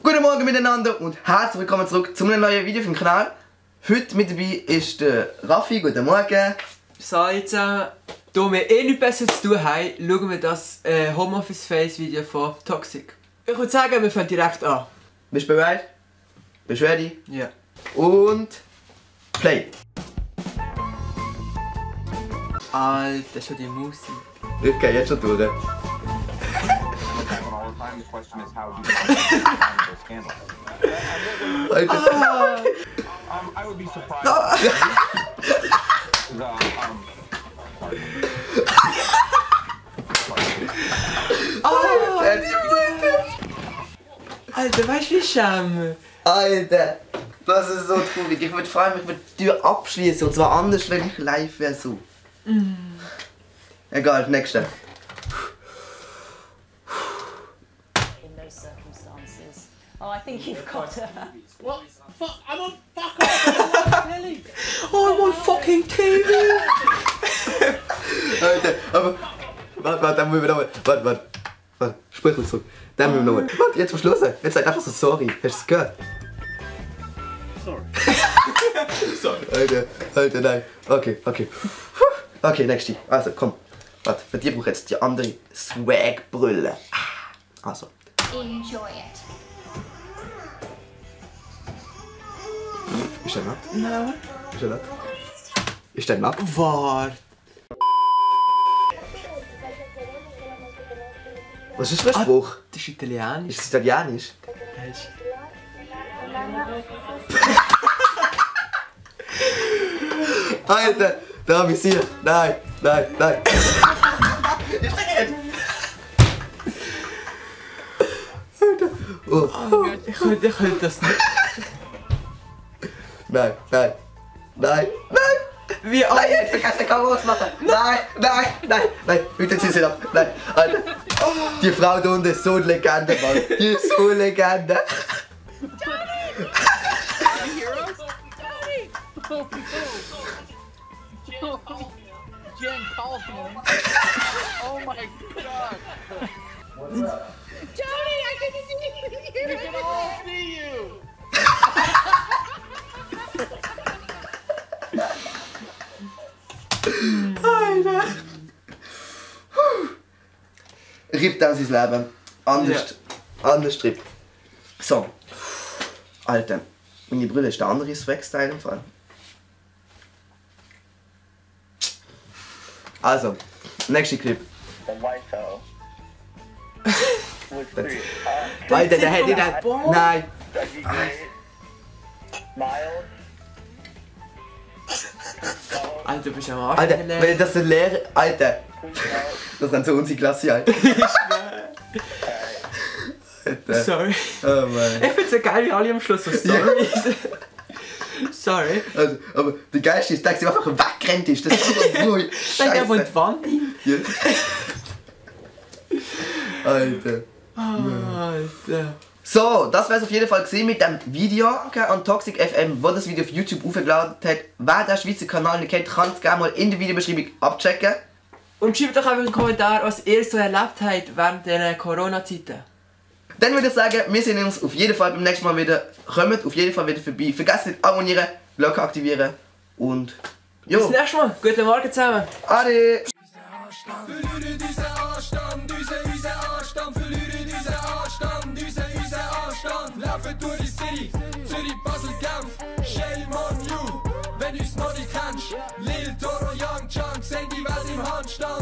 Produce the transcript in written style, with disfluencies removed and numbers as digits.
Guten Morgen miteinander und herzlich willkommen zurück zu einem neuen Video auf dem Kanal. Heute mit dabei ist der Raffi. Guten Morgen. Salut zusammen. Da wir nichts besser zu tun haben, schauen wir das Homeoffice-Face-Video von Toxic. Ich würde sagen, wir fangen direkt an. Bist du bereit? Bist du ready? Ja. Und Play. Alter, schon die Musik. Okay, jetzt schon durch. The question is how do you handle those scandals? I would be surprised. Alter, weißt du wie schämen? Alter, das ist so traurig. Ich würde vor allem die Tür abschließen und zwar anders, wenn ich live wäre so. Egal, nächste. Oh, I think you've got her. Well, fuck, I'm on fuck off, I'm on telly. Oh, I'm on fucking TV! Alter, aber... Warte, dann müssen wir nochmal... Warte, sprich uns zurück. Dann müssen wir nochmal... Warte, jetzt verschlossen. Jetzt sag einfach so sorry. Hast du es gehört? Sorry. Alter, nein. Okay. Okay, nächste. Also, komm. Warte, für die brauche ich jetzt die andere Swag-Brille. Also. Enjoy it. Ist der nackt? Nein. Ist der nackt? Ist der nackt? Warte. Was ist das für ein Spruch? Das ist italienisch. Ist es italienisch? Das ist... Alter, da hab ich sie. Nein. Ist der jetzt? Alter. Oh. Ich könnte das nicht. Nein. Wie Nein, jetzt kannst du die Kamera ausmachen. Nein. Bitte zieh sie ab. Nein, Alter. Die Frau da unten ist so eine Legende, Mann. Die ist so eine Legende. Jen Kaufman. Oh my god. Tony, I can see you! We can all see you. Alter. Rippt aus sein Leben. Anders Trip. So. Alter. Meine Brille ist der andere Swag-Style im Fall. Also, nächster Clip. The white fellow was pretty hot. Alter, der hätte nicht... Nein. Dougie Gray, Miles. Alter, du bist am Arsch. Alter, wenn das ein Lehrer... Alter. Das sind so unsere Klasse, Alter. Alter. Sorry. Oh Mann. Ich find's so geil, wie alle am Schluss so sorry. Sorry. Also, aber der geilste ist, dass sie einfach weggerannt ist. Das ist so ruhig. Dann gehen wir an die Wand hin. Ja. Alter. Alter. So, das wär's auf jeden Fall gesehen mit dem Video an Toxic FM, wo das Video auf YouTube aufgeladen hat. Wer den Schweizer Kanal nicht kennt, kann es gerne mal in der Videobeschreibung abchecken. Und schreibt doch einfach in den Kommentaren, was ihr so erlebt habt während der Corona-Zeiten. Dann würde ich sagen, wir sehen uns auf jeden Fall beim nächsten Mal wieder. Kommt auf jeden Fall wieder vorbei. Vergesst nicht abonnieren, Glocke aktivieren und Bis jo. zum nächsten Mal. Guten Morgen zusammen. Ade. Verliere diesen Anstand, unser Anstand, verliere diesen Anstand, unser Anstand. Laufen durch die City, Zürich, Basel, Genf, shame on you. Wenn du's noch nicht kennst, Lil Toro, Young Chunk, sehen die Welt im Handstand.